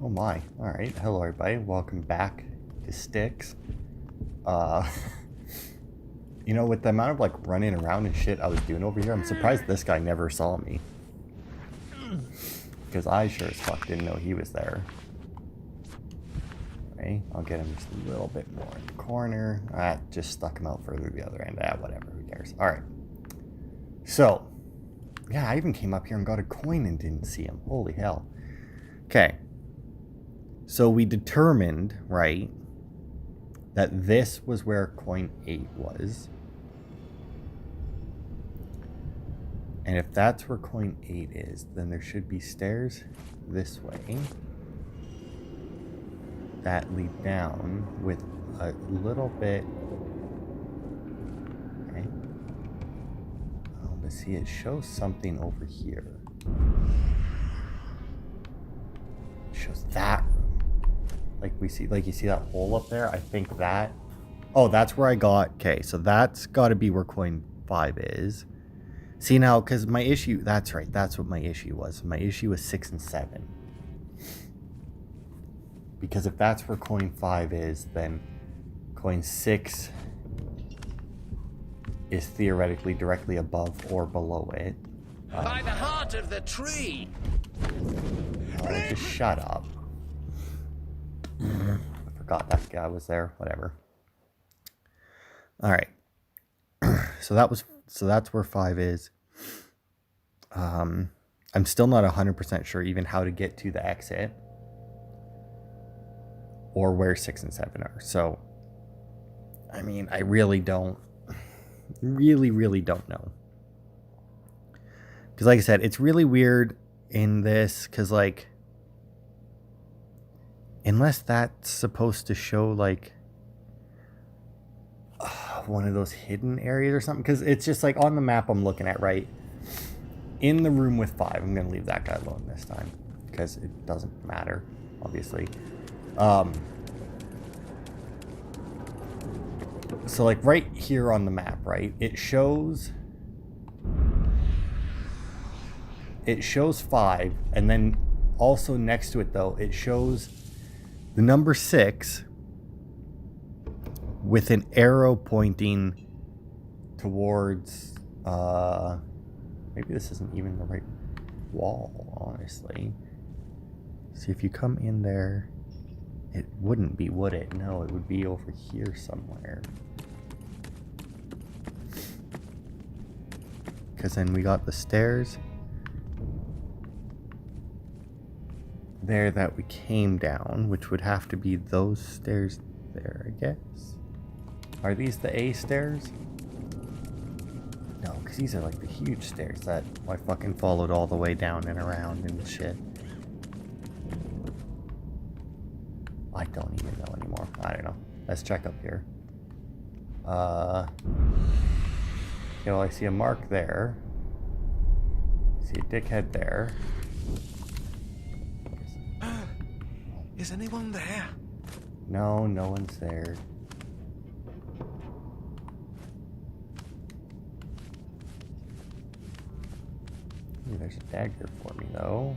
Oh my. Alright. Hello everybody. Welcome back to Styx. Uh you know, with the amount of like running around and shit I was doing over here, I'm surprised this guy never saw me. Because I sure as fuck didn't know he was there. Okay, I'll get him just a little bit more in the corner. Just stuck him out further to the other end. Whatever, who cares? Alright. So, yeah, I even came up here and got a coin and didn't see him. Holy hell. Okay. So we determined, right, that this was where coin 8 was. And if that's where coin 8 is, then there should be stairs this way that lead down with a little bit. Okay. Oh, but see, it shows something over here. It shows that room. Like we see, like you see that hole up there? I think that. Oh, that's where I got. Okay, so that's got to be where coin 5 is. See now, because my issue, that's right, that's what my issue was. My issue was 6 and 7. Because if that's where coin 5 is, then coin 6 is theoretically directly above or below it. By the heart of the tree! Just shut up. I forgot that guy was there, whatever. Alright. So that's where 5 is. I'm still not 100% sure even how to get to the exit. Or where 6 and 7 are. So, I mean, I really don't. Really don't know. Because like I said, it's really weird in this. Because like, unless that's supposed to show like one of those hidden areas or something. Because it's just like on the map I'm looking at, right? In the room with 5. I'm going to leave that guy alone this time. Because it doesn't matter, obviously. So like right here on the map, right? It shows 5, and then also next to it though, it shows the number 6 with an arrow pointing towards maybe this isn't even the right wall, honestly. See, if you come in there, it wouldn't be, would it? No, it would be over here somewhere. Because then we got the stairs there that we came down, which would have to be those stairs there, I guess. Are these the A stairs? No, because these are like the huge stairs that I fucking followed all the way down and around and shit. I don't even know anymore. I don't know. Let's check up here. Okay, well, I see a mark there. I see a dickhead there. Is anyone there? No, no one's there. Ooh, there's a dagger for me, though.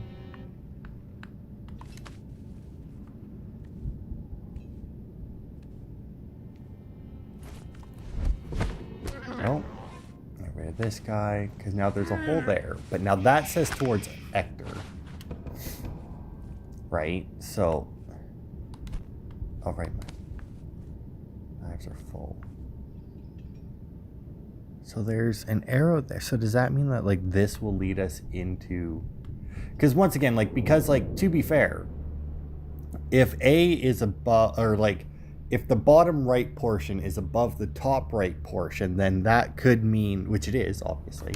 Nope. Get rid of this guy, because now there's a hole there. But now that says towards Ector. Right? So. Oh, right. My knives are full. So there's an arrow there. So does that mean that, like, this will lead us into. Because once again, like, because, like, to be fair, if A is above, or, like, if the bottom right portion is above the top right portion, then that could mean, which it is, obviously.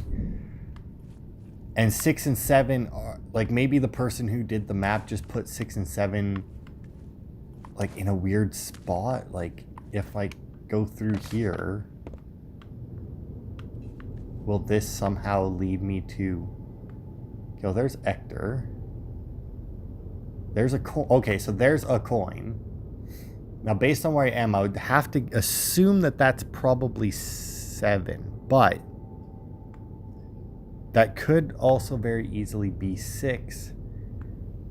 And 6 and 7 are, like, maybe the person who did the map just put 6 and 7, like, in a weird spot. Like, if I go through here, will this somehow lead me to... Oh, there's Ector. There's a coin. Okay, so there's a coin. Now, based on where I am, I would have to assume that that's probably 7. But that could also very easily be 6,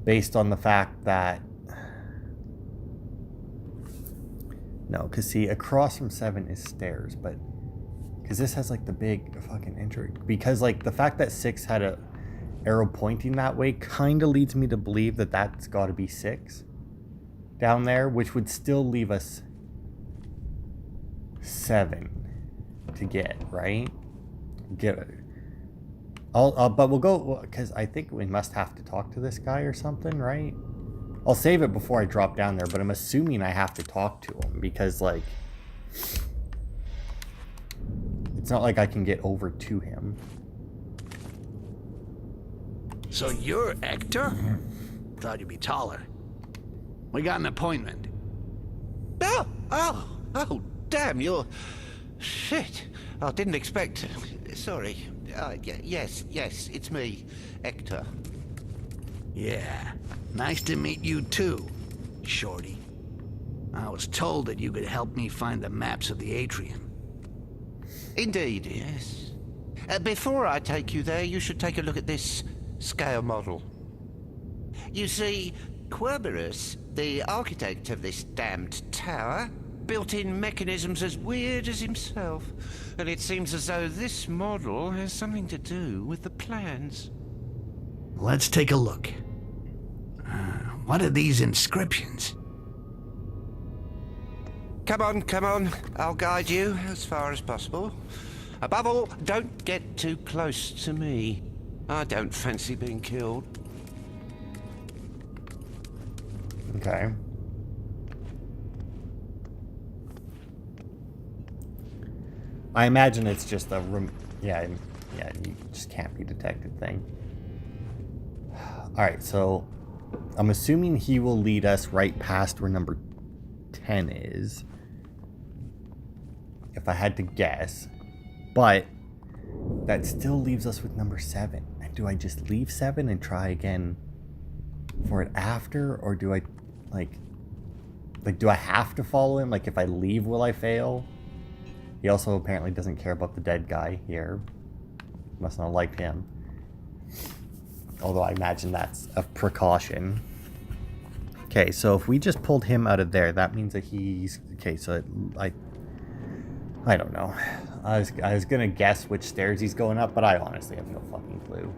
based on the fact that No, because see, across from 7 is stairs, but because this has like the big fucking entry. Because like the fact that 6 had a arrow pointing that way kind of leads me to believe that that's got to be 6 down there, which would still leave us 7 to get, right? Get it. But we'll go, because I think we must have to talk to this guy or something, right? I'll save it before I drop down there, but I'm assuming I have to talk to him because, like, it's not like I can get over to him. So you're Hector? Thought you'd be taller. We got an appointment. Oh, damn, you're... Shit, I didn't expect... Sorry. Yes, it's me, Hector. Yeah, nice to meet you too, Shorty. I was told that you could help me find the maps of the Atrium. Indeed, yes. Before I take you there, you should take a look at this scale model. You see, Querberus, the architect of this damned tower, built in mechanisms as weird as himself, and it seems as though this model has something to do with the plans. Let's take a look. What are these inscriptions? Come on, I'll guide you as far as possible. Above all, don't get too close to me. I don't fancy being killed. Okay. I imagine it's just a room. Yeah, you just can't be detected thing. Alright, so I'm assuming he will lead us right past where number 10 is. If I had to guess. But that still leaves us with number 7. And do I just leave 7 and try again for it after? Or do I, like, do I have to follow him? Like, if I leave, will I fail? He also apparently doesn't care about the dead guy here. Must not have liked him. Although I imagine that's a precaution. Okay, so if we just pulled him out of there, that means that he's... Okay, so I don't know. I was gonna guess which stairs he's going up, but I honestly have no fucking clue.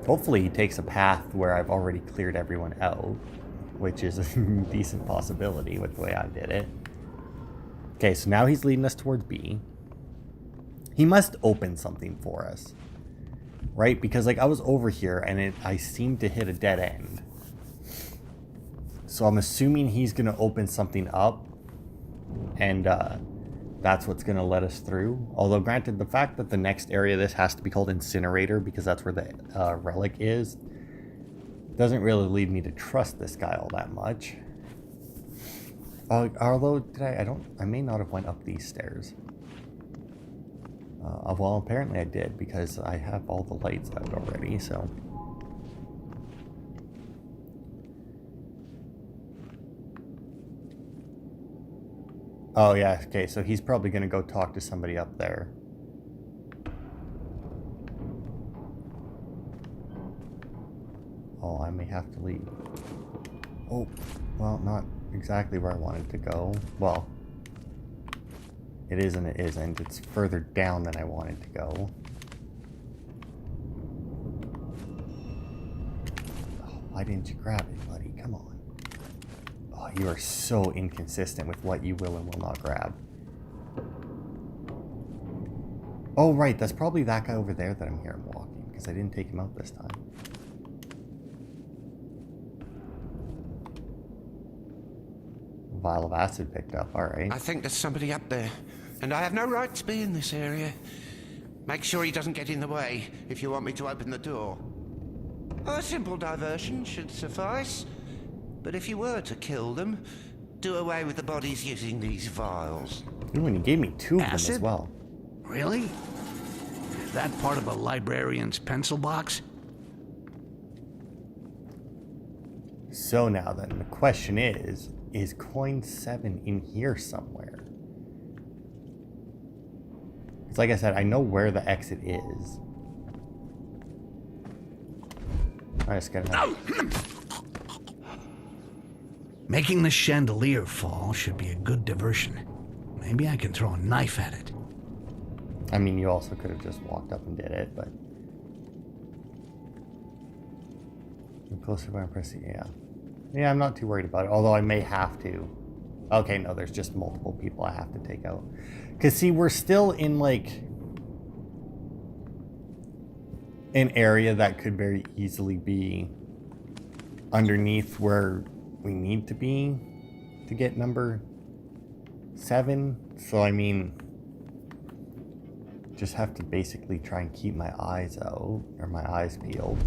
Hopefully he takes a path where I've already cleared everyone out, which is a decent possibility with the way I did it. Okay, so now he's leading us towards B. He must open something for us, right? Because like I was over here and I seemed to hit a dead end. So I'm assuming he's going to open something up and that's what's going to let us through. Although granted, the fact that the next area of this has to be called Incinerator because that's where the relic is, doesn't really lead me to trust this guy all that much. Although, I may not have went up these stairs. Well, apparently I did, because I have all the lights out already, so... Oh, yeah, okay, so he's probably gonna go talk to somebody up there. Oh, I may have to leave. Oh, well, not exactly where I wanted to go. Well, it is and it isn't. It's further down than I wanted to go. Oh, why didn't you grab it, buddy? Come on. Oh, you are so inconsistent with what you will and will not grab. Oh, right. That's probably that guy over there that I'm hearing walking, because I didn't take him out this time. Vial of acid picked up, alright. I think there's somebody up there, and I have no right to be in this area. Make sure he doesn't get in the way if you want me to open the door. A simple diversion should suffice, but if you were to kill them, do away with the bodies using these vials. Ooh, and he gave me 2 of them as Acid? well. Really? Is that part of a librarian's pencil box? So now then, the question is coin 7 in here somewhere? It's like I said, I know where the exit is. I just gotta... Making the chandelier fall should be a good diversion. Maybe I can throw a knife at it. I mean, you also could have just walked up and did it, but... Move closer by pressing, yeah. Yeah, I'm not too worried about it, although I may have to. Okay, no, there's just multiple people I have to take out. Because, see, we're still in, like, an area that could very easily be underneath where we need to be to get number 7. So, I mean, just have to basically try and keep my eyes out, or my eyes peeled.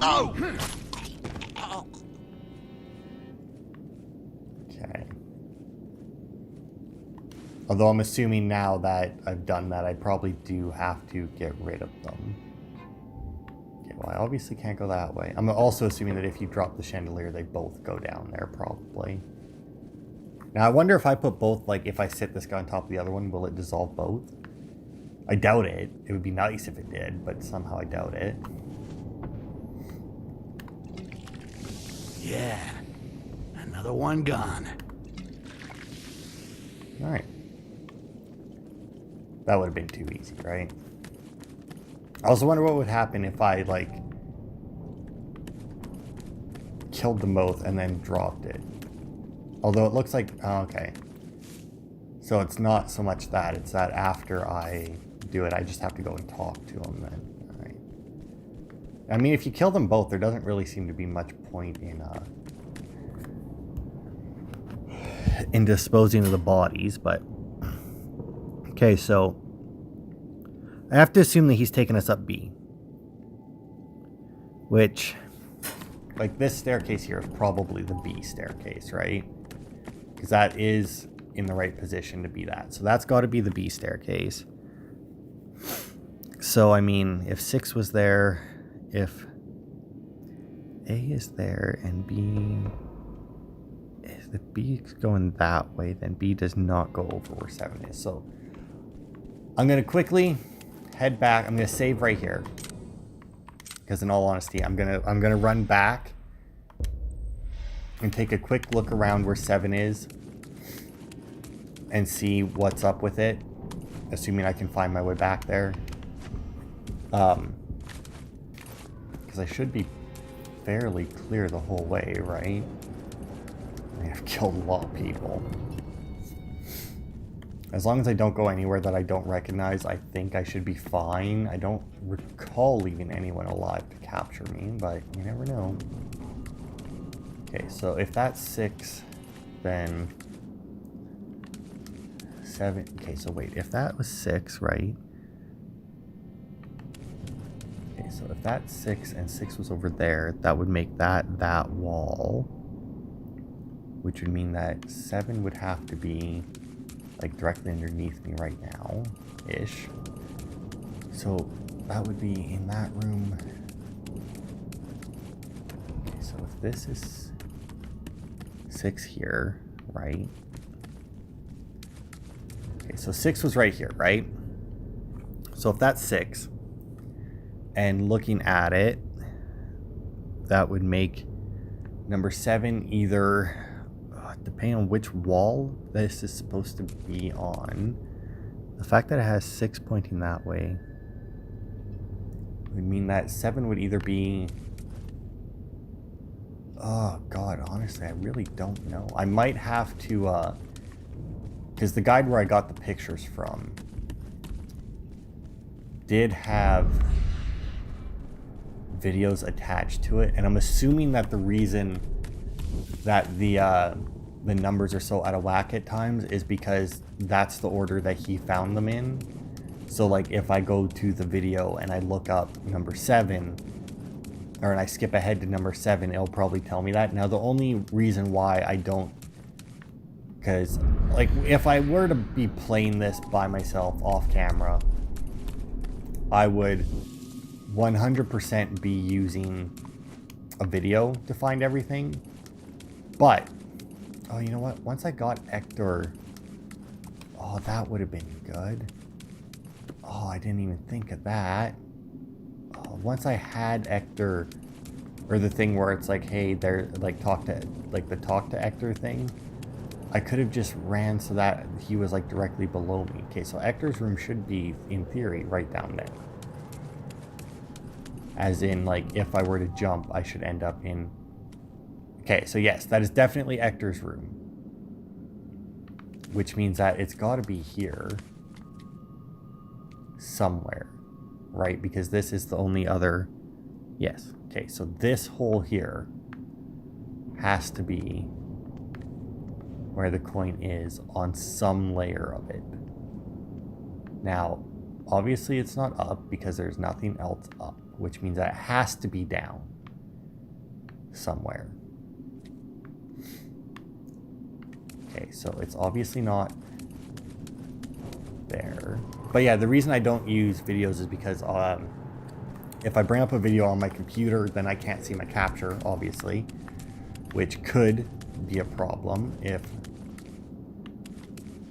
Oh! Okay. Although I'm assuming now that I've done that, I probably do have to get rid of them. Okay, well, I obviously can't go that way. I'm also assuming that if you drop the chandelier, they both go down there, probably. Now, I wonder if I put both, like, if I sit this guy on top of the other one, will it dissolve both? I doubt it. It would be nice if it did, but somehow I doubt it. Yeah. Another one gone. Alright. That would have been too easy, right? I also wonder what would happen if I, like, killed them both and then dropped it. Although it looks like... Oh, okay. So it's not so much that. It's that after I do it, I just have to go and talk to them then. Alright. I mean, if you kill them both, there doesn't really seem to be much point in disposing of the bodies, but... Okay, so... I have to assume that he's taken us up B. Which... Like, this staircase here is probably the B staircase, right? Because that is in the right position to be that. So that's got to be the B staircase. So, I mean, if 6 was there, if A is there and B... If the B is going that way, then B does not go over where 7 is. So, I'm going to quickly head back. I'm going to save right here. Because in all honesty, I'm gonna run back and take a quick look around where 7 is and see what's up with it, assuming I can find my way back there. Because I should be fairly clear the whole way, right? I mean, I've killed a lot of people. As long as I don't go anywhere that I don't recognize, I think I should be fine. I don't recall leaving anyone alive to capture me, but you never know. Okay, so if that's 6, then 7. Okay, so wait, if that was 6, right? Okay, so if that's 6 and 6 was over there, that would make that wall, which would mean that 7 would have to be like directly underneath me right now, ish. So that would be in that room. Okay, so if this is 6 here, right? Okay, so 6 was right here, right? So if that's 6, and looking at it, that would make number 7 either... depending on which wall this is supposed to be on, the fact that it has 6 pointing that way would mean that 7 would either be... Oh god, honestly, I really don't know. I might have to, because the guide where I got the pictures from did have videos attached to it, and I'm assuming that the reason that the numbers are so out of whack at times is because that's the order that he found them in. So like if I go to the video and I look up number 7, or and I skip ahead to number 7, it'll probably tell me that. Now the only reason why I don't, because like if I were to be playing this by myself off camera, I would 100% be using a video to find everything. But oh, you know what? Once I got Hector... Oh, that would have been good. Oh, I didn't even think of that. Oh, once I had Hector or the thing where it's like, hey, they're like talk to Ector thing. I could have just ran so that he was like directly below me. Okay, so Ector's room should be, in theory, right down there. As in, like, if I were to jump, I should end up in... Okay, so yes, that is definitely Ector's room. Which means that it's got to be here. Somewhere. Right? Because this is the only other... Yes. Okay, so this hole here has to be where the coin is on some layer of it. Now, obviously it's not up because there's nothing else up, which means that it has to be down somewhere. Okay, so it's obviously not there. But yeah, the reason I don't use videos is because if I bring up a video on my computer, then I can't see my capture, obviously, which could be a problem if,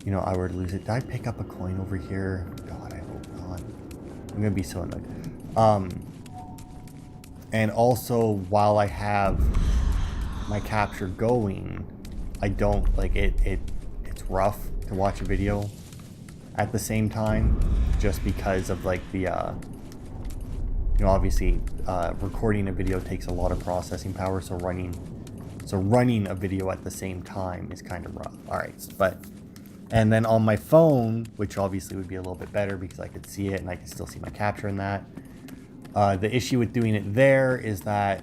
you know, I were to lose it. Did I pick up a coin over here? God, I hope not. I'm gonna be so annoyed. And also, while I have my capture going, I don't like it. It's rough to watch a video at the same time, just because of like the, you know, obviously recording a video takes a lot of processing power, so running a video at the same time is kind of rough. All right, but and then on my phone, which obviously would be a little bit better because I could see it and I can still see my capture in that. The issue with doing it there is that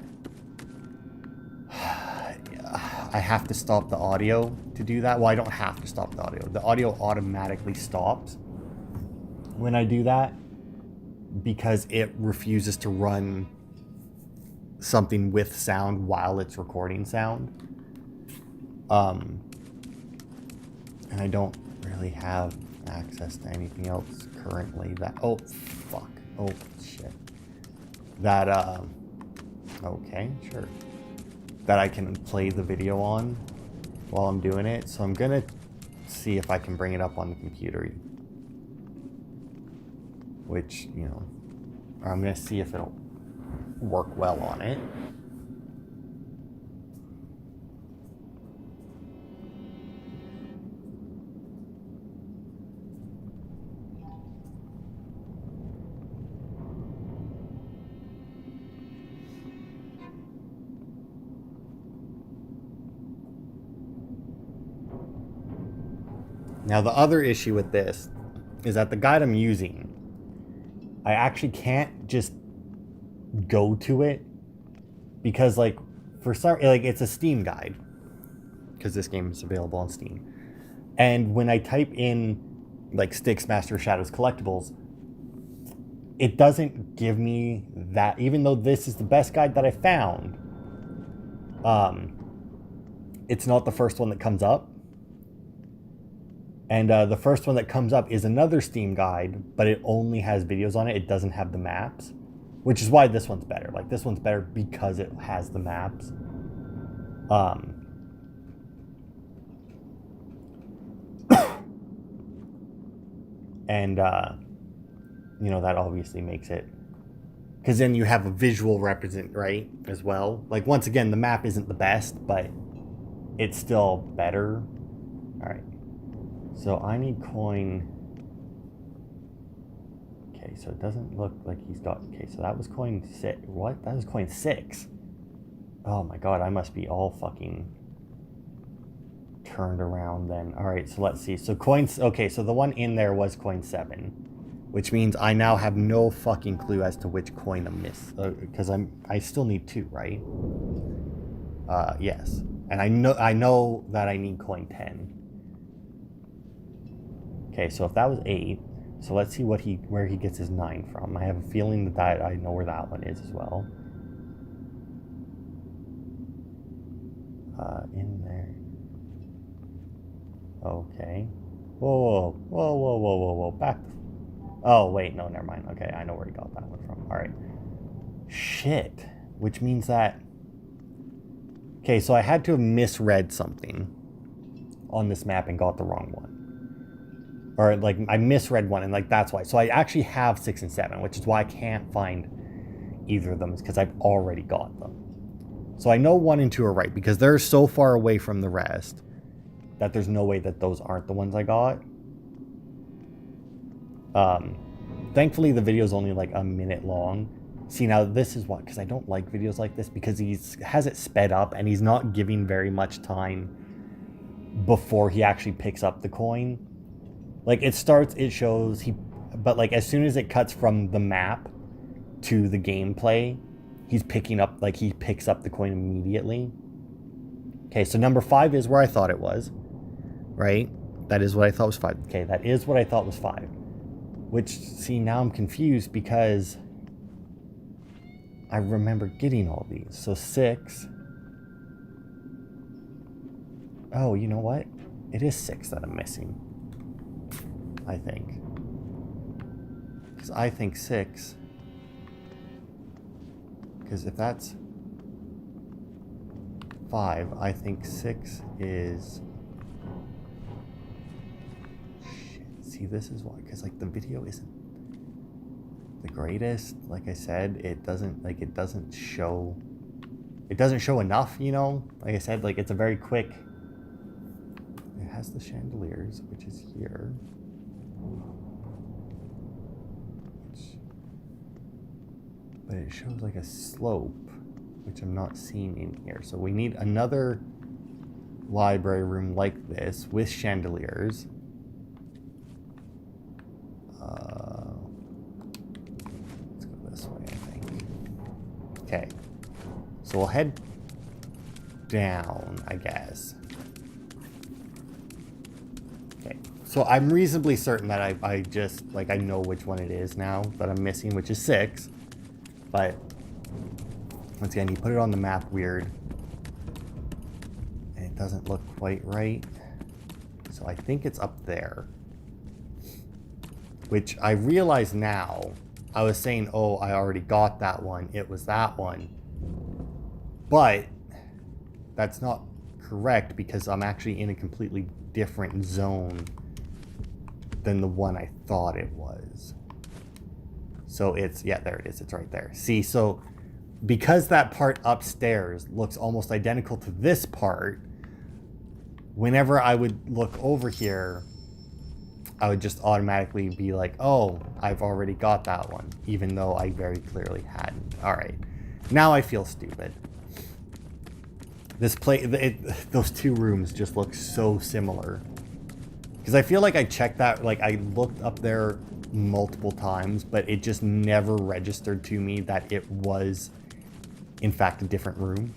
I have to stop the audio to do that. Well, I don't have to stop the audio. The audio automatically stops when I do that because it refuses to run something with sound while it's recording sound. And I don't really have access to anything else currently that, oh, fuck. Oh, shit. That, okay, sure. That I can play the video on while I'm doing it. So I'm gonna see if I can bring it up on the computer. Which, you know, or I'm gonna see if it'll work well on it. Now, the other issue with this is that the guide I'm using, I actually can't just go to it because, like, for some, like, it's a Steam guide because this game is available on Steam. And when I type in, like, Styx Master of Shadows collectibles, it doesn't give me that, even though this is the best guide that I found. It's not the first one that comes up. And the first one that comes up is another Steam guide, but it only has videos on it. It doesn't have the maps, which is why this one's better. Like, this one's better because it has the maps. And, you know, that obviously makes it... Because then you have a visual represent, right, as well. Like, once again, the map isn't the best, but it's still better. All right. So I need coin. Okay, so it doesn't look like he's got. Okay, so that was coin 6. What? That was coin 6. Oh my god, I must be all fucking turned around then. All right, so let's see. So coins. Okay, so the one in there was coin 7, which means I now have no fucking clue as to which coin I missed. Because I still need 2, right? Yes, and I know that I need coin 10. Okay, so if that was 8, so let's see where he gets his 9 from. I have a feeling that I know where that one is as well. In there. Okay. Whoa. Back. Oh, wait, no, never mind. Okay, I know where he got that one from. All right. Shit. Which means that... Okay, so I had to have misread something on this map and got the wrong one. Or, like, I misread one, and, like, that's why. So I actually have 6 and 7, which is why I can't find either of them, is because I've already got them. So I know 1 and 2 are right because they're so far away from the rest that there's no way that those aren't the ones I got. Thankfully the video is only like a minute long. See, now this is what, because I don't like videos like this because he has it sped up and he's not giving very much time before he actually picks up the coin. Like it starts, it shows but like as soon as it cuts from the map to the gameplay, he's picking up, like he picks up the coin immediately. Okay, so number 5 is where I thought it was, right? That is what I thought was 5. Okay, that is what I thought was 5. Which, see, now I'm confused because I remember getting all these. So 6. Oh, you know what? It is 6 that I'm missing. I think. Because I think 6. Because if that's 5, I think 6 is... Shit. See, this is why. Because, like, the video isn't the greatest. Like I said, it doesn't show enough, you know? Like I said, like, it's a very quick... It has the chandeliers, which is here. But it shows like a slope, which I'm not seeing in here. So we need another library room like this with chandeliers. Let's go this way, I think. Okay. So we'll head down, I guess. Okay. So I'm reasonably certain that I just, like, I know which one it is now that I'm missing, which is 6. But once again, you put it on the map weird and it doesn't look quite right. So I think it's up there, which I realize now. I was saying, oh, I already got that one. It was that one. But that's not correct because I'm actually in a completely different zone than the one I thought it was. So it's, yeah, there it is. It's right there. See, so because that part upstairs looks almost identical to this part, whenever I would look over here, I would just automatically be like, oh, I've already got that one, even though I very clearly hadn't. All right. Now I feel stupid. Those 2 rooms just look so similar. Because I feel like I checked that, like I looked up there multiple times, but it just never registered to me that it was in fact a different room.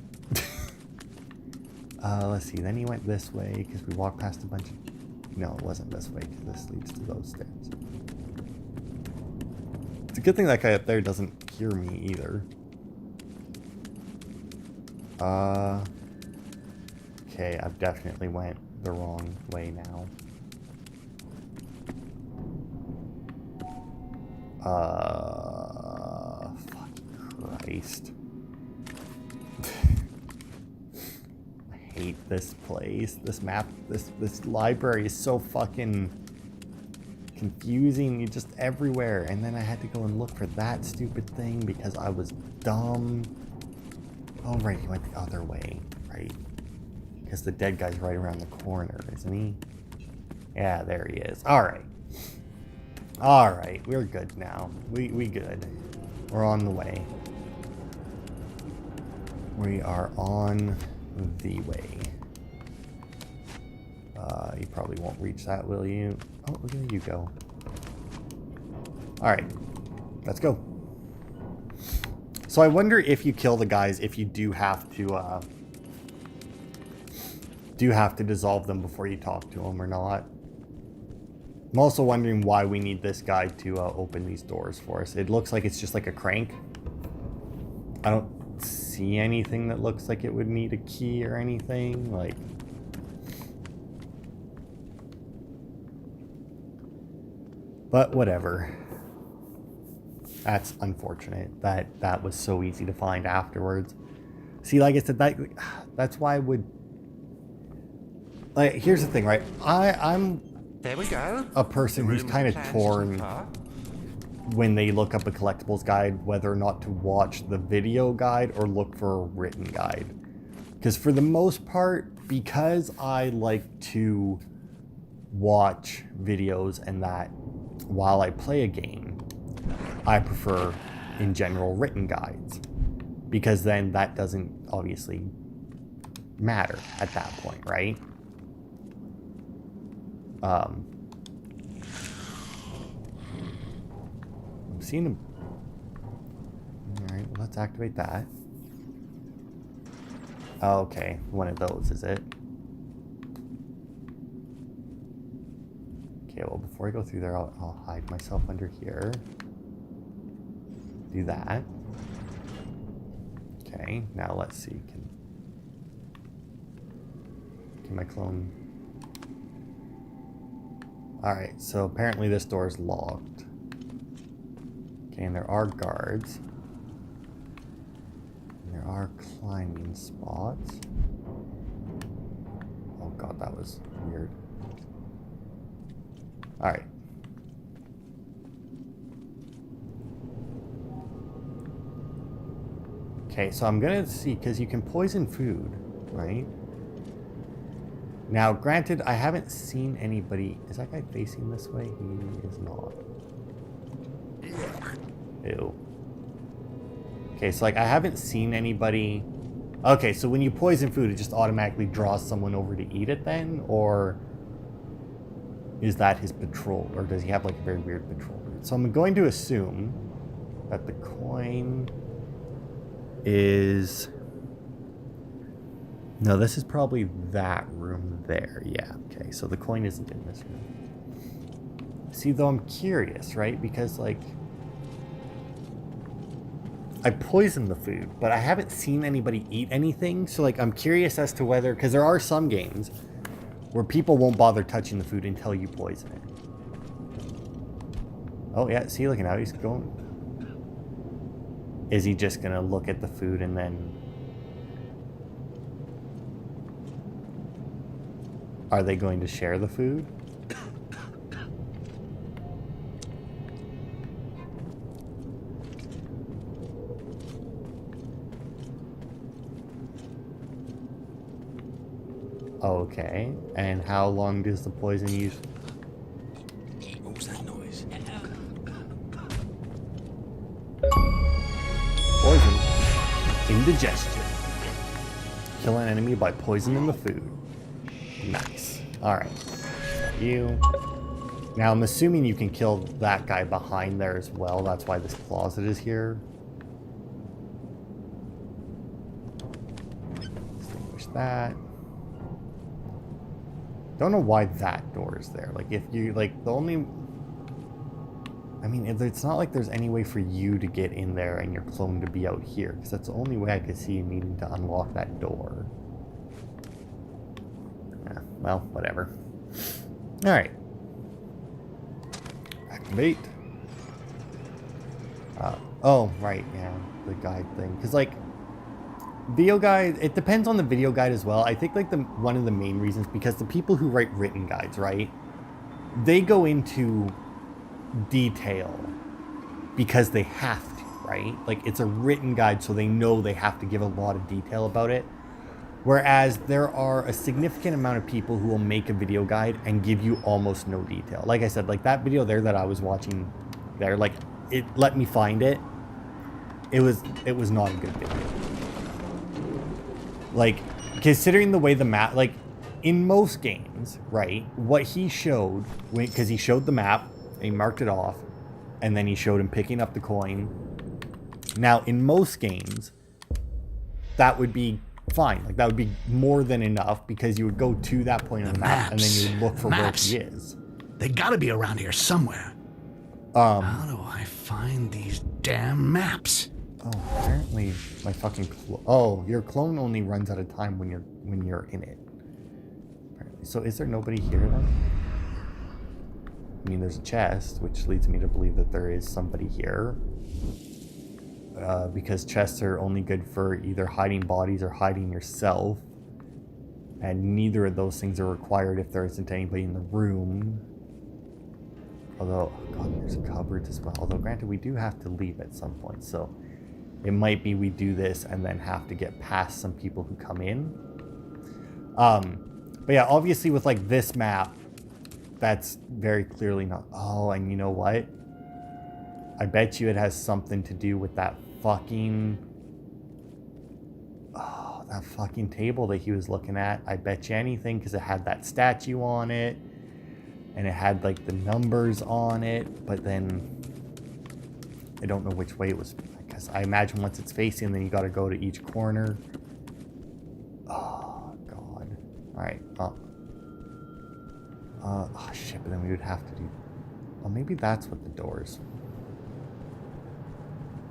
Let's see, then he went this way because we walked past a bunch of... No, it wasn't this way because this leads to those stairs. It's a good thing that guy up there doesn't hear me either. Okay, I've definitely went the wrong way now. Fuck Christ. I hate this place. This map, this library is so fucking confusing. You're just everywhere. And then I had to go and look for that stupid thing because I was dumb. Oh, right, he went the other way, right? Because the dead guy's right around the corner, isn't he? Yeah, there he is. All right. All right, we're good now. We good. We're on the way. We are on the way. You probably won't reach that, will you? Oh, look at you go. All right, let's go. So I wonder if you kill the guys, if you do have to dissolve them before you talk to them or not. I'm also wondering why we need this guy to open these doors for us. It looks like it's just like a crank. I don't see anything that looks like it would need a key or anything. Like, but whatever. That's unfortunate that that was so easy to find afterwards. See, like I said, that's why I would... Like, here's the thing, right? I'm There we go. a person who's kind of torn when they look up a collectibles guide, whether or not to watch the video guide or look for a written guide. Because for the most part, because I like to watch videos and that while I play a game, I prefer, in general, written guides. Because then that doesn't obviously matter at that point, right? I'm seeing him. Alright, well, let's activate that. Oh, okay, one of those, is it? Okay, well, before I go through there, I'll hide myself under here. Do that. Okay, now let's see. Can my clone... Alright, so apparently this door is locked. Okay, and there are guards. And there are climbing spots. Oh god, that was weird. Alright. Okay, so I'm gonna see, because you can poison food, right? Now, granted, I haven't seen anybody... Is that guy facing this way? He is not. Ew. Okay, so, like, I haven't seen anybody... Okay, so when you poison food, it just automatically draws someone over to eat it then? Or is that his patrol? Or does he have, like, a very weird patrol route? So I'm going to assume that the coin is... No, this is probably that room there. Yeah, okay. So the coin isn't in this room. See, though, I'm curious, right? Because, like, I poisoned the food, but I haven't seen anybody eat anything. So, like, I'm curious as to whether... Because there are some games where people won't bother touching the food until you poison it. Oh, yeah. See, look, now he's going... Is he just going to look at the food and then... Are they going to share the food? Okay. And how long does the poison use? What was that noise? Poison. Indigestion. Kill an enemy by poisoning the food. Nice. Alright. You. Now, I'm assuming you can kill that guy behind there as well. That's why this closet is here. Extinguish that. Don't know why that door is there. Like, if you, like, the only... I mean, it's not like there's any way for you to get in there and your clone to be out here. Because that's the only way I could see you needing to unlock that door. Well, whatever. Alright. Activate. Oh, right, yeah. The guide thing. Because, like, video guide, it depends on the video guide as well. I think, like, one of the main reasons, because the people who write written guides, right? They go into detail because they have to, right? Like, it's a written guide, so they know they have to give a lot of detail about it. Whereas there are a significant amount of people who will make a video guide and give you almost no detail. Like I said, like that video there that I was watching there, like it let me find it. It was not a good video. Like, considering the way the map, like in most games, right? What he showed, because he showed the map, he marked it off, and then he showed him picking up the coin. Now, in most games, that would be fine. Like, that would be more than enough because you would go to that point on the map and then you would look for where he is. They gotta be around here somewhere. How do I find these damn maps? Oh, apparently my fucking oh, your clone only runs out of time when you're in it. Apparently. So is there nobody here then? I mean, there's a chest, which leads me to believe that there is somebody here. Because chests are only good for either hiding bodies or hiding yourself. And neither of those things are required if there isn't anybody in the room. Although, oh God, there's cupboards as well. Although, granted, we do have to leave at some point, so it might be we do this and then have to get past some people who come in. But yeah, obviously with like this map, that's very clearly not. Oh, and you know what? I bet you it has something to do with that fucking. Oh, that fucking table that he was looking at. I bet you anything, because it had that statue on it. And it had like the numbers on it. But then I don't know which way it was. Because I imagine once it's facing, then you got to go to each corner. Oh, God. Alright. Oh, shit. But then we would have to do. Oh, maybe that's what the doors.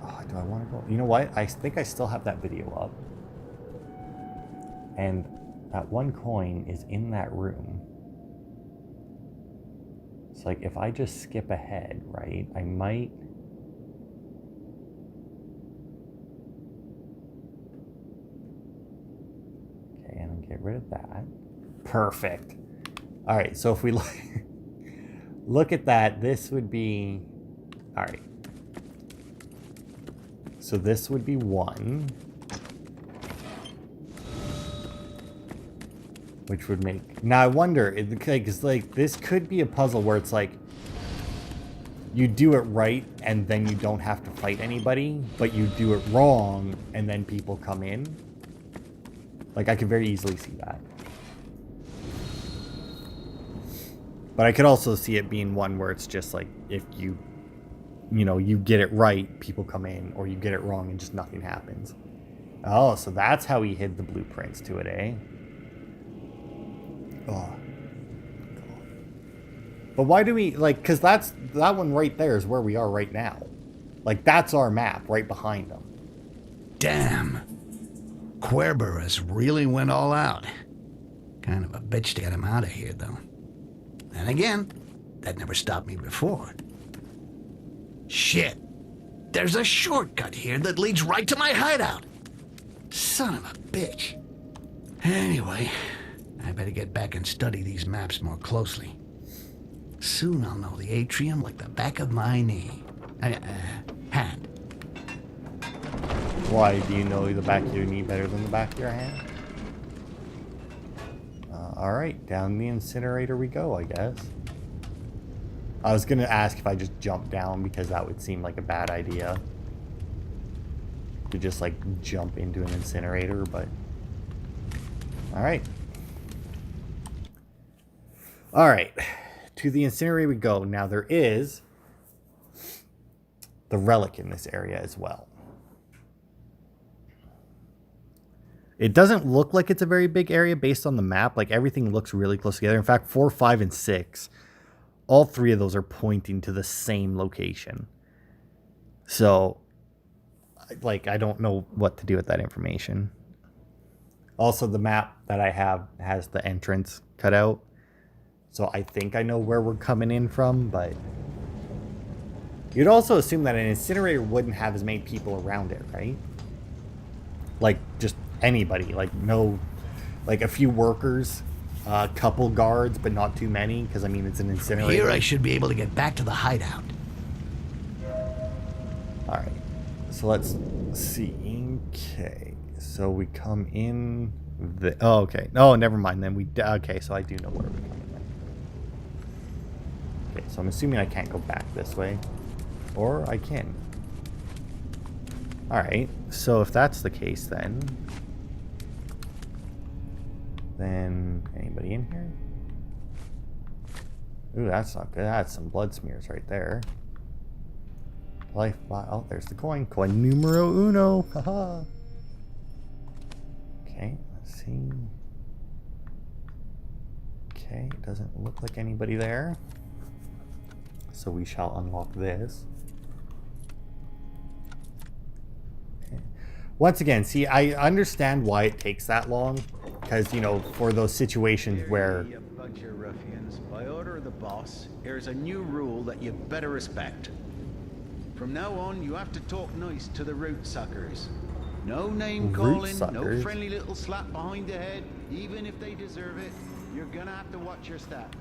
Oh, do I want to go? You know what? I think I still have that video up. And that one coin is in that room. So, like, if I just skip ahead, right, I might... Okay, and then get rid of that. Perfect. All right, so if we look at that, this would be... All right. So this would be 1. Which would make... Now, I wonder, because, like, this could be a puzzle where it's like, you do it right, and then you don't have to fight anybody, but you do it wrong, and then people come in. Like, I could very easily see that. But I could also see it being one where it's just like, if you know, you get it right, people come in, or you get it wrong and just nothing happens. Oh, so that's how he hid the blueprints to it, eh? Oh. But why do we, like, because that one right there is where we are right now. Like, that's our map right behind them. Damn. Querberus really went all out. Kind of a bitch to get him out of here, though. And again, that never stopped me before. Shit. There's a shortcut here that leads right to my hideout. Son of a bitch. Anyway, I better get back and study these maps more closely. Soon I'll know the atrium like the back of my knee. Hand. Why? Do you know the back of your knee better than the back of your hand? Alright, down the incinerator we go, I guess. I was going to ask if I just jump down, because that would seem like a bad idea. To just, like, jump into an incinerator, but... Alright. Alright. To the incinerator we go. Now, there is the relic in this area as well. It doesn't look like it's a very big area based on the map. Like, everything looks really close together. In fact, 4, 5, and 6, all 3 of those are pointing to the same location. So, like, I don't know what to do with that information. Also, the map that I have has the entrance cut out. So I think I know where we're coming in from, but... You'd also assume that an incinerator wouldn't have as many people around it, right? Like, just anybody. Like, no... Like, a few workers, a couple guards, but not too many, because, I mean, it's an incinerator. Here I should be able to get back to the hideout. Alright. So let's see. Okay. So we come in... Oh, okay. Oh, never mind then. Okay, so I do know where we're coming in. Okay, so I'm assuming I can't go back this way. Or I can. Alright, so if that's the case then... anybody in here? Ooh, that's not good. That's some blood smears right there. Life... Oh, there's the coin. Coin numero uno. Haha. Okay, let's see. Okay, doesn't look like anybody there. So we shall unlock this. Okay. Once again, see, I understand why it takes that long. Because, you know, for those situations where... You bugger ruffians. By order of the boss, here's a new rule that you better respect. From now on, you have to talk nice to the root suckers. No name calling, no friendly little slap behind the head, even if they deserve it. You're gonna have to watch your step.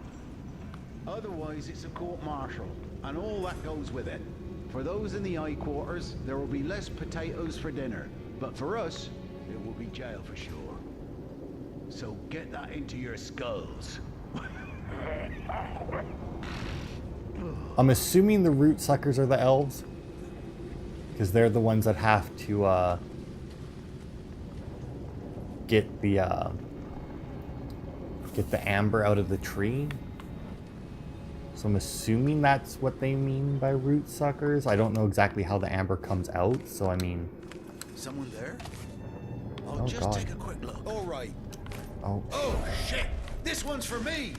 Otherwise, it's a court-martial. and all that goes with it. For those in the eye quarters, there will be less potatoes for dinner, but for us, it will be jail for sure. So get that into your skulls. I'm assuming the root suckers are the elves, because they're the ones that have to get the amber out of the tree. So I'm assuming that's what they mean by root suckers. I don't know exactly how the amber comes out, so I mean... Someone there? I'll Oh, just God. take a quick look. All right. Oh, Oh, shit! This one's for me!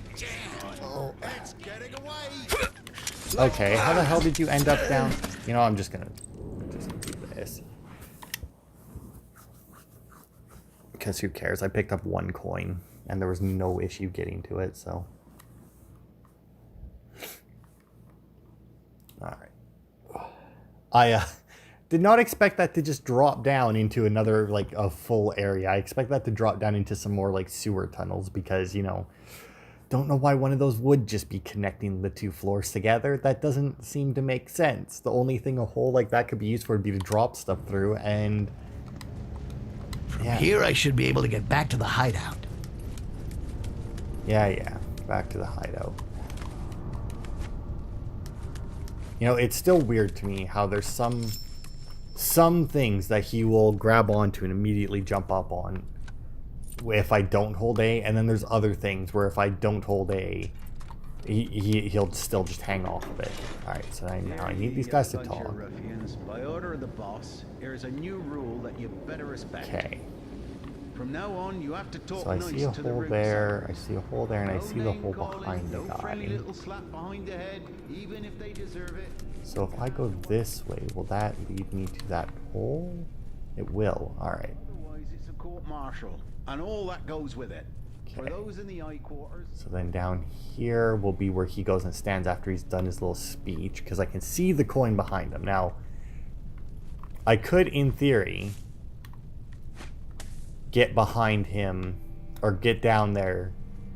Oh. It's getting away! okay. How the hell did you end up down? You know, I'm just gonna just do this. Because who cares? I picked up 1 coin, and there was no issue getting to it, so... Alright. I did not expect that to just drop down into another, like, a full area. I expect that to drop down into some more, like, sewer tunnels because, you know, don't know why one of those would just be connecting the 2 floors together. That doesn't seem to make sense. The only thing a hole like that could be used for would be to drop stuff through, and... From here, I should be able to get back to the hideout. Yeah. Back to the hideout. You know, it's still weird to me how there's some things that he will grab onto and immediately jump up on if I don't hold A, and then there's other things where if I don't hold A, he'll still just hang off of it. Alright, so now I need these guys to talk. Ruffians, by order of the boss, here's a new rule that you better respect. Okay. From now on, you have to talk So I nice see a to the hole root there, I suckers. see a hole there, and I No see the name hole calling, behind the no friendly guy. little slap behind the head, even if they deserve it. So if I go this way, will that lead me to that hole? It will. Alright. Otherwise, it's a court-martial, and all that goes with it. For Okay. those in the eye quarters, So then down here will be where he goes and stands after he's done his little speech, because I can see the coin behind him. Now, I could, in theory, get behind him, or get down there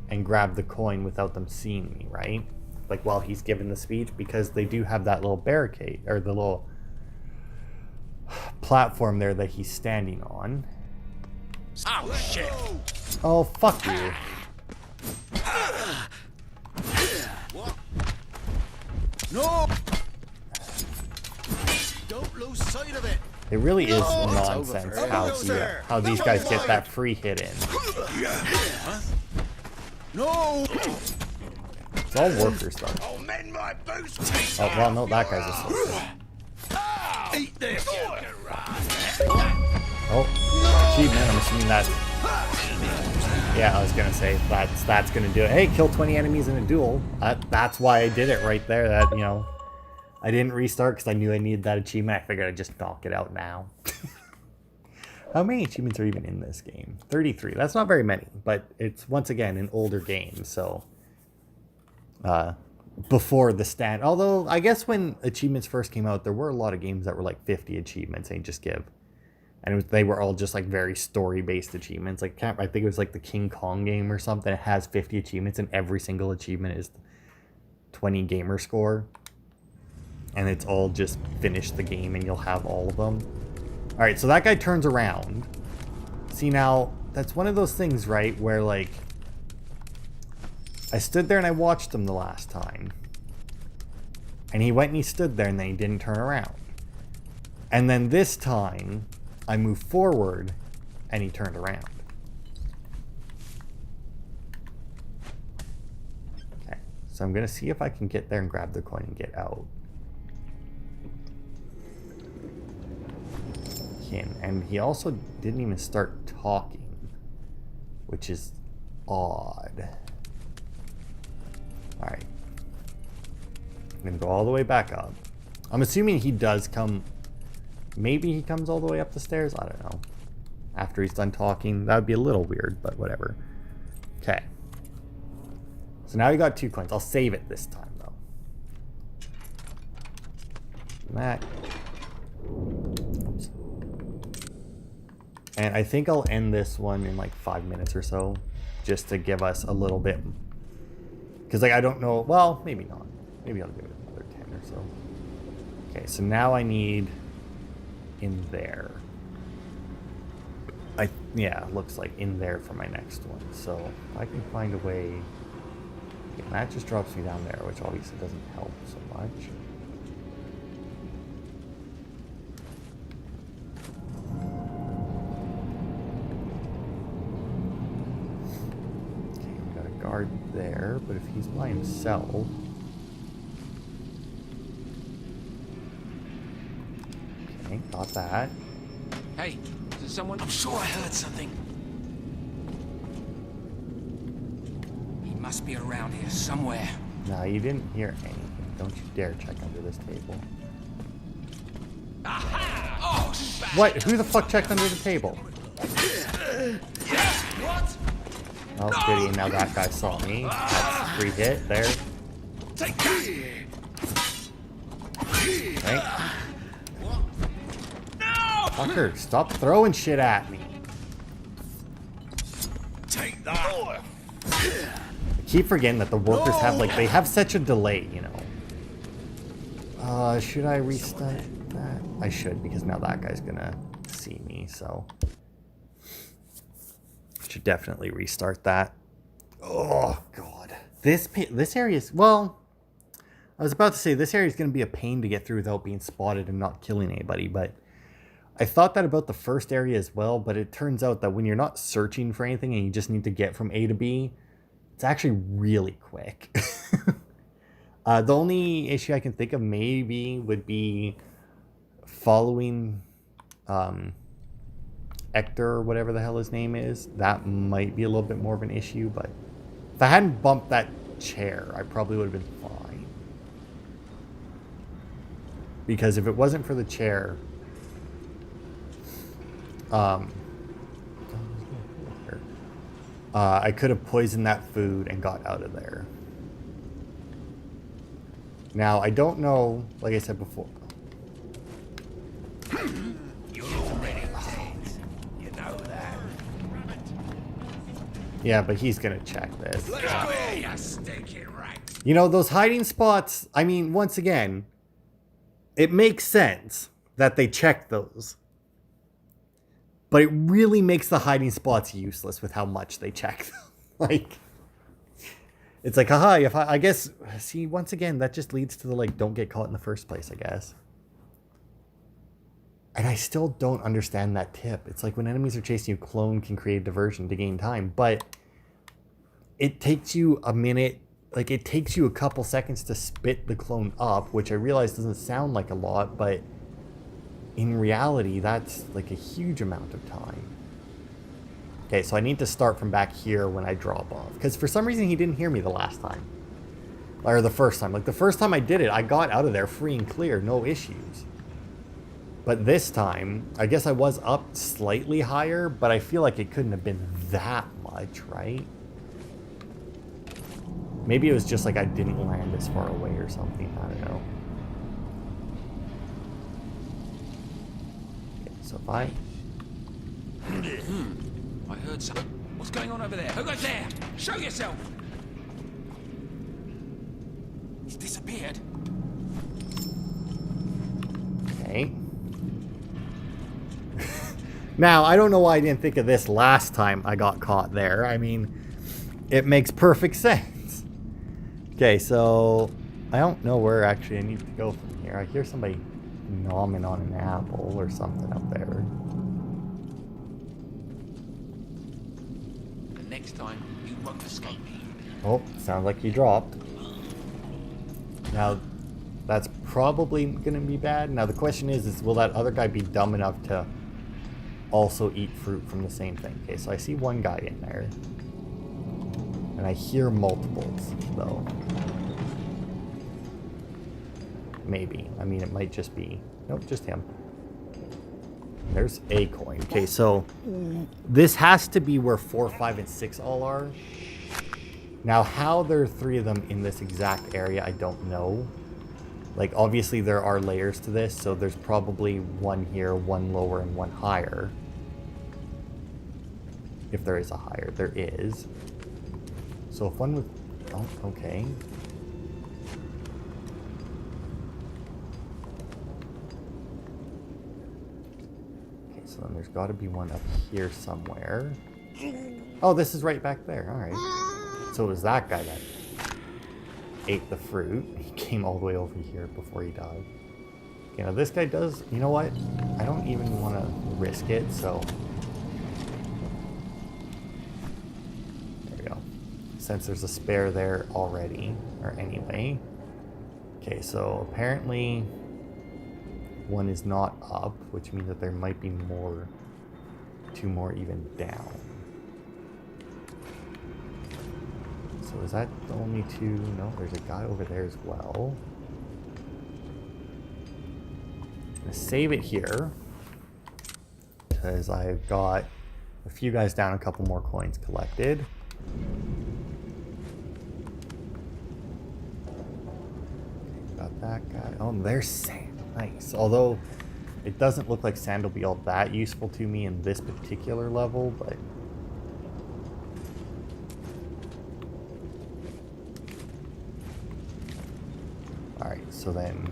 and grab the coin without them seeing me, right? Like while he's giving the speech, because they do have that little barricade, or the little platform there that he's standing on. Oh, shit! Oh, fuck you. What? No! Don't lose sight of it! It really is No, it's nonsense over. how, Over there. how these guys get that free hit in. No! It's all workers though. I'll mend my boots! Oh, well, no, that guy's a soldier. Eat this! Oh, achievement, I'm assuming that's... Yeah, I was gonna say, that's gonna do it. Hey, kill 20 enemies in a duel. That's why I did it right there, that, you know... I didn't restart because I knew I needed that achievement. I figured I'd just knock it out now. How many achievements are even in this game? 33. That's not very many, but it's, once again, an older game, so... before the stand. Although, I guess when achievements first came out, there were a lot of games that were like 50 achievements and just give. And they were all just like very story-based achievements. Like, I think it was like the King Kong game or something. It has 50 achievements and every single achievement is 20 gamer score. And it's all just finish the game and you'll have all of them. Alright, so that guy turns around. See, now, that's one of those things, right, where like... I stood there and I watched him the last time. And he went and he stood there and then he didn't turn around. And then this time, I moved forward and he turned around. Okay, so I'm going to see if I can get there and grab the coin and get out. And he also didn't even start talking, which is odd. Alright. I'm going to go all the way back up. I'm assuming he does come... Maybe he comes all the way up the stairs? I don't know. After he's done talking. That would be a little weird, but whatever. Okay. So now we got 2 coins. I'll save it this time, though. That. Oops. And I think I'll end this one in like 5 minutes or so. Just to give us a little bit... Because, like, I don't know... Well, maybe not. Maybe I'll give it another 10 or so. Okay, so now I need in there. Yeah, looks like in there for my next one. So if I can find a way. Okay, that just drops me down there, which obviously doesn't help so much. Okay, we got a guard there, but if he's by himself. Okay, got that. Hey, is there someone? I'm sure I heard something. He must be around here somewhere. No, you didn't hear anything. Don't you dare check under this table. Aha! Oh, What? Who the fuck checked under the table? what? Oh, goody, now that guy saw me. That's a free hit there. Take that! Right? No! Fucker, stop throwing shit at me. Take that! I keep forgetting that the workers have, like, they have such a delay, you know. Should I restart that? I should, because now that guy's gonna see me, so. Should definitely restart that. Oh, God. This area is, well, I was about to say this area is going to be a pain to get through without being spotted and not killing anybody, but I thought that about the first area as well, but it turns out that when you're not searching for anything and you just need to get from A to B, it's actually really quick. The only issue I can think of maybe would be following Hector or whatever the hell his name is. That might be a little bit more of an issue, but if I hadn't bumped that chair, I probably would have been fine. Because if it wasn't for the chair, I could have poisoned that food and got out of there. Now, I don't know, like I said before. You're already dead. You know that. Yeah, but he's gonna check this. Where you stinking rat? You know, those hiding spots, I mean, once again, it makes sense that they check those. But it really makes the hiding spots useless with how much they check them. Like, it's like, haha, if I guess, see, once again, that just leads to the, like, don't get caught in the first place, I guess. And I still don't understand that tip. It's like when enemies are chasing you, clone can create a diversion to gain time. But it takes you a minute, like, it takes you a couple seconds to spit the clone up, which I realize doesn't sound like a lot, but in reality, that's like a huge amount of time. Okay, so I need to start from back here when I drop off. Because for some reason, he didn't hear me the last time. Or the first time. Like, the first time I did it, I got out of there free and clear, no issues. But this time, I guess I was up slightly higher, but I feel like it couldn't have been that much, right? Maybe it was just like I didn't land as far away or something. I don't know. Okay, so if I heard something. What's going on over there? Who goes there? Show yourself! He's disappeared. Okay. Now, I don't know why I didn't think of this last time I got caught there. I mean, it makes perfect sense. Okay, so I don't know where actually I need to go from here. I hear somebody nomming on an apple or something up there. The next time, you won't escape me. Oh, sounds like he dropped. Now, that's probably going to be bad. Now, the question is will that other guy be dumb enough to also eat fruit from the same thing? Okay, so I see one guy in there. And I hear multiples, though. Maybe. I mean, it might just be... Nope, just him. There's a coin. Okay, so this has to be where 4, 5, and 6 all are. Now, how there are 3 of them in this exact area, I don't know. Like, obviously there are layers to this, so there's probably one here, one lower, and one higher. If there is a higher, there is. So if one with... Oh, okay. So then there's got to be one up here somewhere. Oh, this is right back there. All right. So it was that guy that ate the fruit. He came all the way over here before he died. You know, this guy does... You know what? I don't even want to risk it, so... There we go. Since there's a spare there already, or anyway. Okay, so apparently one is not up, which means that there might be more... 2 more even down. So is that the only 2? No, there's a guy over there as well. I'm gonna save it here because I've got a few guys down, a couple more coins collected. Got that guy. Oh, there's sand. Nice. Although it doesn't look like sand will be all that useful to me in this particular level, but alright, so then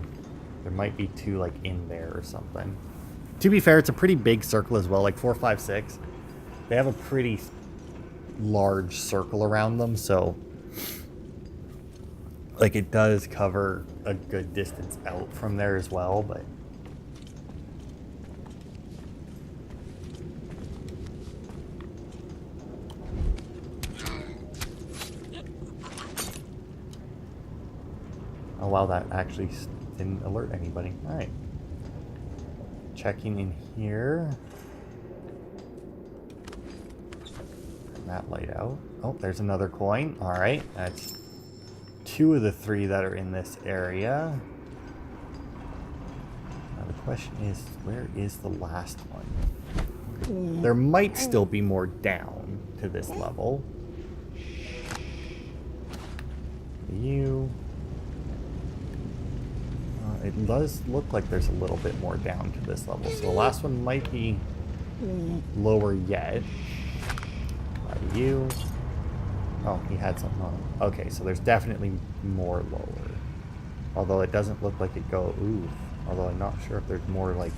there might be 2 like in there or something. To be fair, it's a pretty big circle as well, like 4, 5, 6. They have a pretty large circle around them, so like it does cover a good distance out from there as well, but oh wow, that actually didn't alert anybody. Alright. Checking in here. Turn that light out. Oh, there's another coin. Alright, that's 2 of the 3 that are in this area. Now the question is, where is the last one? There might still be more down to this level. You... it does look like there's a little bit more down to this level, so the last one might be lower yet. You. Oh, he had something on him. Okay, so there's definitely more lower. Although it doesn't look like it go... Ooh. Although I'm not sure if there's more, like,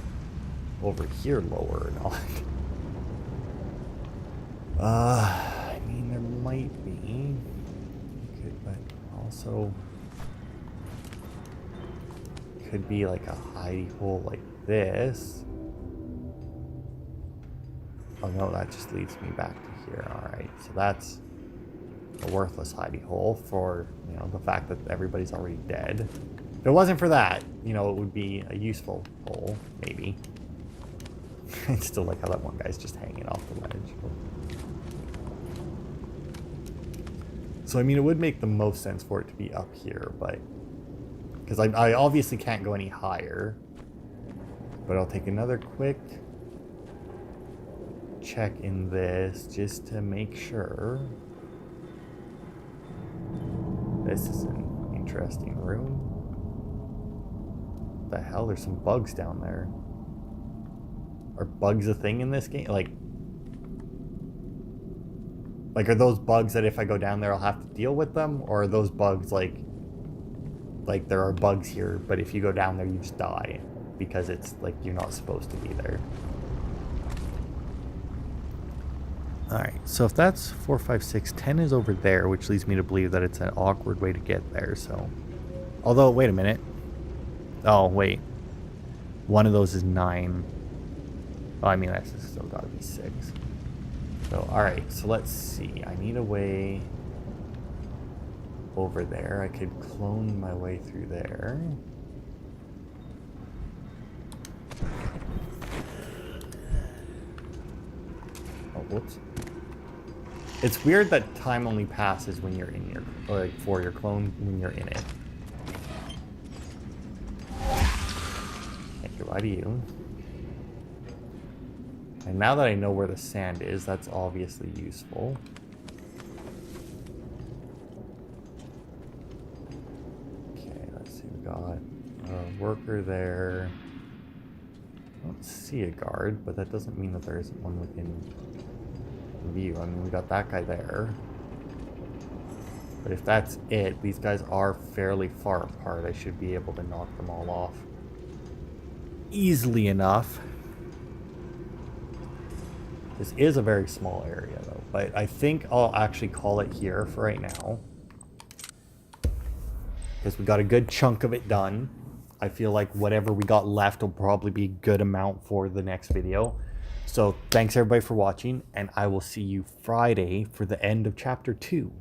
over here lower or not. I mean, there might be. Okay, but also... could be like a hidey hole like this. Oh no, that just leads me back to here. Alright, so that's a worthless hidey hole for, you know, the fact that everybody's already dead. If it wasn't for that, you know, it would be a useful hole, maybe. I still like how that one guy's just hanging off the ledge. So, I mean, it would make the most sense for it to be up here, but... because I obviously can't go any higher. But I'll take another quick check in this just to make sure. This is an interesting room. What the hell? There's some bugs down there. Are bugs a thing in this game? Like are those bugs that if I go down there I'll have to deal with them? Or are those bugs like there are bugs here, but if you go down there you just die because it's like you're not supposed to be there? Alright, so if that's 4, 5, 6, 10 is over there, which leads me to believe that it's an awkward way to get there, so... Although, wait a minute. Oh, wait. One of those is 9. Oh, I mean, that's still gotta be 6. So, alright, so let's see. I need a way over there. I could clone my way through there. Oh, whoops. It's weird that time only passes when you're in your, or like for your clone when you're in it. Can't go by to you. And now that I know where the sand is, that's obviously useful. Okay, let's see, we got a worker there. I don't see a guard, but that doesn't mean that there isn't one within view. I mean, we got that guy there. But if that's it, these guys are fairly far apart. I should be able to knock them all off easily enough. This is a very small area though, but I think I'll actually call it here for right now. Because we got a good chunk of it done. I feel like whatever we got left will probably be a good amount for the next video. So thanks everybody for watching, and I will see you Friday for the end of chapter 2.